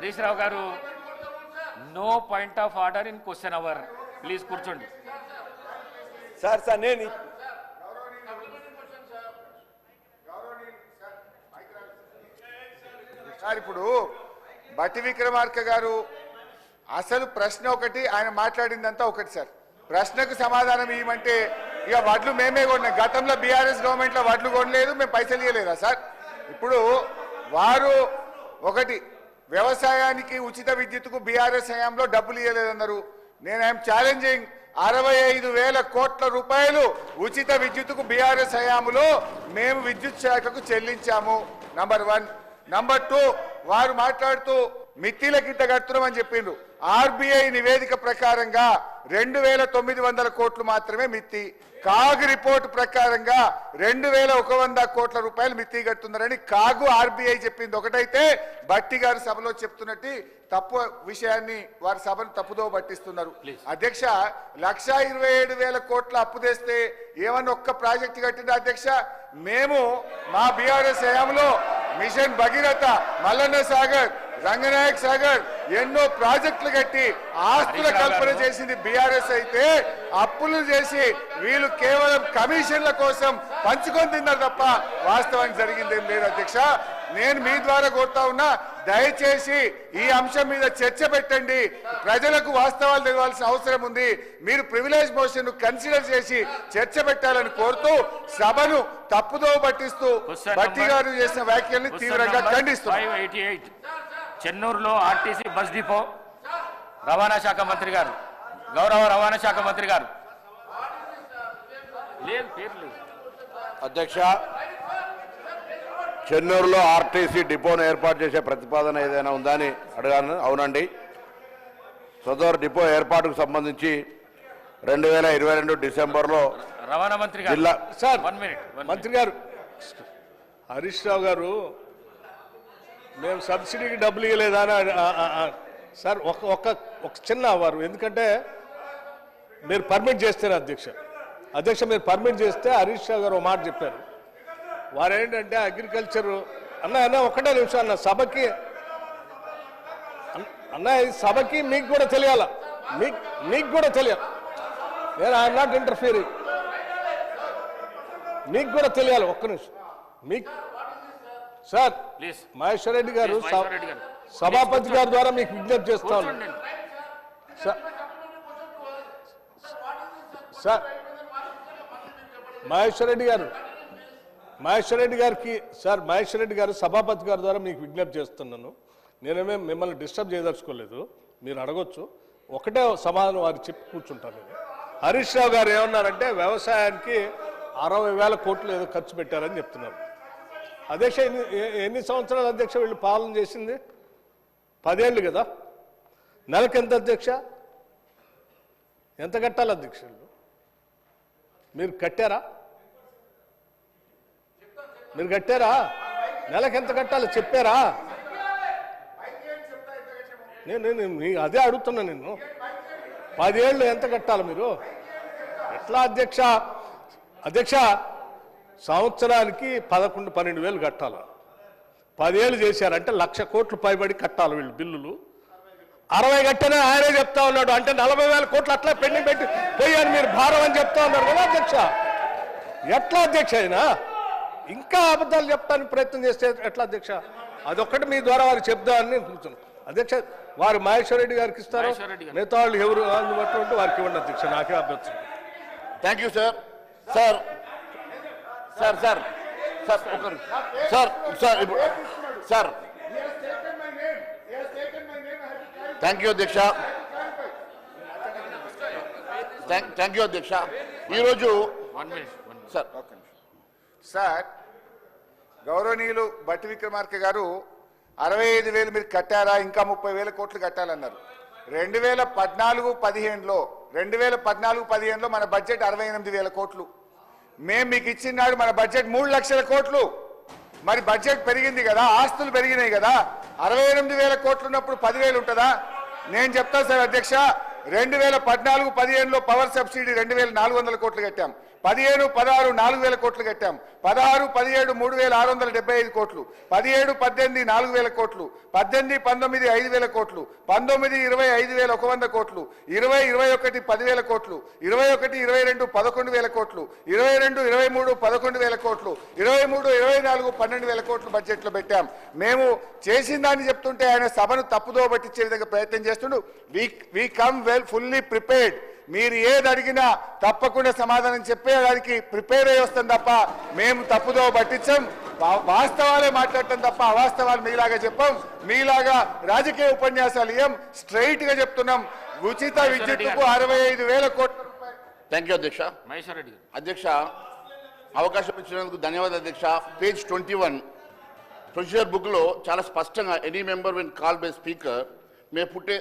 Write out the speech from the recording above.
హరీష్ రావు గారు no point of order in question hour. Please కూర్చోండి. Sir నేను సార్ ఇప్పుడు బట్టి విక్రమార్క గారు అసలు ప్రశ్న ఒకటి, ఆయన మాట్లాడిందంతా ఒకటి సార్. ప్రశ్నకు సమాధానం ఇవ్వమంటే ఇక వడ్లు మేమే కొన్నాం. గతంలో బీఆర్ఎస్ గవర్నమెంట్లో వడ్లు కొనలేదు, మేము పైసలు ఇవ్వలేదా సార్? ఇప్పుడు వారు ఒకటి వ్యవసాయానికి ఉచిత విద్యుత్తుకు బీఆర్ఎస్ హయాంలో డబ్బులు ఇవ్వలేదన్నారు. నేను ఐఎమ్ ఛాలెంజింగ్ 65,000 కోట్ల రూపాయలు ఉచిత విద్యుత్తుకు బీఆర్ఎస్ హయాంలో మేము విద్యుత్ శాఖకు చెల్లించాము. నంబర్ 1. నంబర్ 2, వారు మాట్లాడుతూ మిత్తిలకింత కడుతున్నామని చెప్పిండ్రు. ఆర్బీఐ నివేదిక ప్రకారంగా 2,900 కోట్లు మాత్రమే మిత్తి. కాగ్ రిపోర్టు ప్రకారంగా 2,100 కోట్ల రూపాయలు మిత్తి కడుతున్నారని కాగు ఆర్బీఐ చెప్పింది ఒకటైతే, బట్టి గారు సభలో చెప్తున్నట్టు తప్పు విషయాన్ని వారి సభను తప్పుదో పట్టిస్తున్నారు. అధ్యక్ష, 1,27,000 కోట్ల అప్పు తెస్తే ఏమన్నా ఒక్క ప్రాజెక్టు కట్టిందా అధ్యక్ష? మేము మా బీఆర్ఎస్ హయాంలో మిషన్ భగీరథ, మల్లన్న సాగర్, రంగనాయక్ సాగర్ ఎన్నో ప్రాజెక్టులు కట్టి ఆస్తుల కల్పన చేసింది బీఆర్ఎస్ అయితే, అప్పులు చేసి వీళ్ళు కేవలం కమిషన్ల కోసం పంచుకొని తిన్నారు తప్ప వాస్తవానికి జరిగిందేం లేదు అధ్యక్ష. నేను మీ ద్వారా కోరుతా ఉన్నా, దయచేసి ఈ అంశం మీద చర్చ పెట్టండి. ప్రజలకు వాస్తవాలు తెలియాల్సిన అవసరం ఉంది. మీరు ప్రివిలేజ్ మోషన్ కన్సిడర్ చేసి చర్చ పెట్టాలని కోరుతూ సభను తప్పుదో పట్టిస్తూ బట్టి గారు చేసిన వ్యాఖ్యల్ని తీవ్రంగా ఖండిస్తున్నారు. చెన్నూరులో ఆర్టీసీ బస్ డిపో రవాణా శాఖ మంత్రి గారు, గౌరవ రవాణా శాఖ మంత్రి గారు. లేదు పేరు లేదు అధ్యక్ష, చెన్నూరులో ఆర్టీసీ డిపోను ఏర్పాటు చేసే ప్రతిపాదన ఏదైనా ఉందా అని అడగాను. అవునండి, సదరు డిపో ఏర్పాటుకు సంబంధించి 2022 డిసెంబర్లో రవాణా మంత్రి గారు జిల్లా సార్ మంత్రి గారు హరీష్ రావు గారు మేము సబ్సిడీకి డబ్బులు ఇవ్వలేదా అని సార్ ఒక చిన్న వారు, ఎందుకంటే మీరు పర్మిట్ చేస్తేనే అధ్యక్ష మీరు పర్మిట్ చేస్తే హరీష్ రావు గారు ఒక మాట చెప్పారు. వారు ఏంటంటే అగ్రికల్చర్ అన్న ఒక్కటే నిమిషం అన్న, సభకి అన్న ఈ సభకి మీకు కూడా తెలియాల, మీకు కూడా తెలియాలి. నేను ఐఎమ్ నాట్ ఇంటర్ఫియరింగ్, మీకు కూడా తెలియాలి. ఒక్క నిమిషం మీకు సార్ మహేశ్వర్ రెడ్డి గారు సభాపతి గారి ద్వారా మీకు విజ్ఞప్తి చేస్తాను సార్. మహేశ్వర్ రెడ్డి గారు సభాపతి గారి ద్వారా మీకు విజ్ఞప్తి చేస్తున్నాను. నేనేమే మిమ్మల్ని డిస్టర్బ్ చేయదలుచుకోలేదు, మీరు అడగొచ్చు. ఒకటే సమాధానం వారు చెప్పి కూర్చుంటాను నేను. హరీష్ రావు గారు ఏమన్నారంటే వ్యవసాయానికి 60,000 కోట్లు ఏదో ఖర్చు పెట్టారని చెప్తున్నారు. అధ్యక్ష ఎన్ని సంవత్సరాలు అధ్యక్ష వీళ్ళు పాలన చేసింది? 10 ఏళ్ళు కదా. నెలకు ఎంత అధ్యక్ష? ఎంత కట్టాలి అధ్యక్ష? మీరు కట్టారా? నెలకు ఎంత కట్టాలో చెప్పారా? నేను అదే అడుగుతున్నా. నిన్ను 10 ఏళ్ళు ఎంత కట్టాలి మీరు? ఎట్లా అధ్యక్ష సంవత్సరానికి 11-12 వేలు కట్టాలి. 10 ఏళ్ళు చేశారంటే 1,00,000 కోట్లు పైబడి కట్టాలి వీళ్ళు బిల్లులు. 60 కట్టనే ఆయనే చెప్తా ఉన్నాడు. అంటే 40,000 కోట్లు అట్లా పెండింగ్ పెట్టి పోయాను మీరు భారం అని చెప్తా ఉన్నారు కదా అధ్యక్ష. ఎట్లా అధ్యక్ష అయినా ఇంకా అబద్ధాలు చెప్పడానికి ప్రయత్నం చేస్తే ఎట్లా అధ్యక్ష? అదొక్కటి మీ ద్వారా వారికి చెప్దామని నేను కూర్చున్నాను అధ్యక్ష. వారు మహేశ్వర్ రెడ్డి గారికి ఇస్తారు, మిగతా వాళ్ళు ఎవరు అందుబాటులో వారికి ఇవ్వండి అధ్యక్ష, నాకే అభ్యర్థం. Thank you sir. Sir sir sir sir sir sir sir thank you అధ్యక్ష. థ్యాంక్ యూ అధ్యక్ష. ఈరోజు సార్ గౌరవనీయులు బట్టి విక్రమార్క గారు 65,000 మీరు కట్టారా, ఇంకా 30,000 కోట్లు కట్టాలన్నారు. 2014-15లో మన బడ్జెట్ 68,000 కోట్లు. మేము మీకు ఇచ్చిన నాడు మన బడ్జెట్ 3 లక్షల కోట్లు. మరి బడ్జెట్ పెరిగింది కదా, ఆస్తులు పెరిగినాయి కదా. 68,000 కోట్లు ఉన్నప్పుడు 10,000 ఉంటుందా? నేను చెప్తా సార్ అధ్యక్ష, 2014-15లో పవర్ సబ్సిడీ 2,400 కోట్లు కట్టాం. 15, 16 4,000 కోట్లు కట్టాం. 16, 17 3,675 కోట్లు. 17, 18 4,000 కోట్లు. 18, 19 5,000 కోట్లు. 19, 20 5,100 కోట్లు. 20, 21 10,000 కోట్లు. 21, 22 11,000 కోట్లు. 22, 23 11,000 కోట్లు. 23, 24 12,000 కోట్లు బడ్జెట్లో పెట్టాం. మేము చేసిన దాన్ని చెప్తుంటే ఆయన సభను తప్పుదో పట్టించే విధంగా ప్రయత్నం చేస్తుండు. We come well fully prepared. మీరు ఏది అడిగినా తప్పకుండా సమాధానం చెప్పేదానికి ప్రిపేర్ అయ్యి వస్తాం తప్ప మేము తప్పుదో పట్టించాం. వాస్తవాలే మాట్లాడటం తప్ప అవాస్తవాలు మీలాగా చెప్పాం. మీలాగా రాజకీయ ఉపన్యాసాలు ఇయ్యం. స్ట్రైట్ గా చెప్తున్నాం. ఉచిత విద్యుత్తుకు 65,000 కోట్ల రూపాయలు. థ్యాంక్ యూ అధ్యక్ష. మహేశ్వర్ రెడ్డి గారు. అధ్యక్ష, అవకాశం ఇచ్చినందుకు ధన్యవాదాలు అధ్యక్ష. పేజ్ 21 ప్రొసీజర్ బుక్లో చాలా స్పష్టంగా any member when call by speaker May put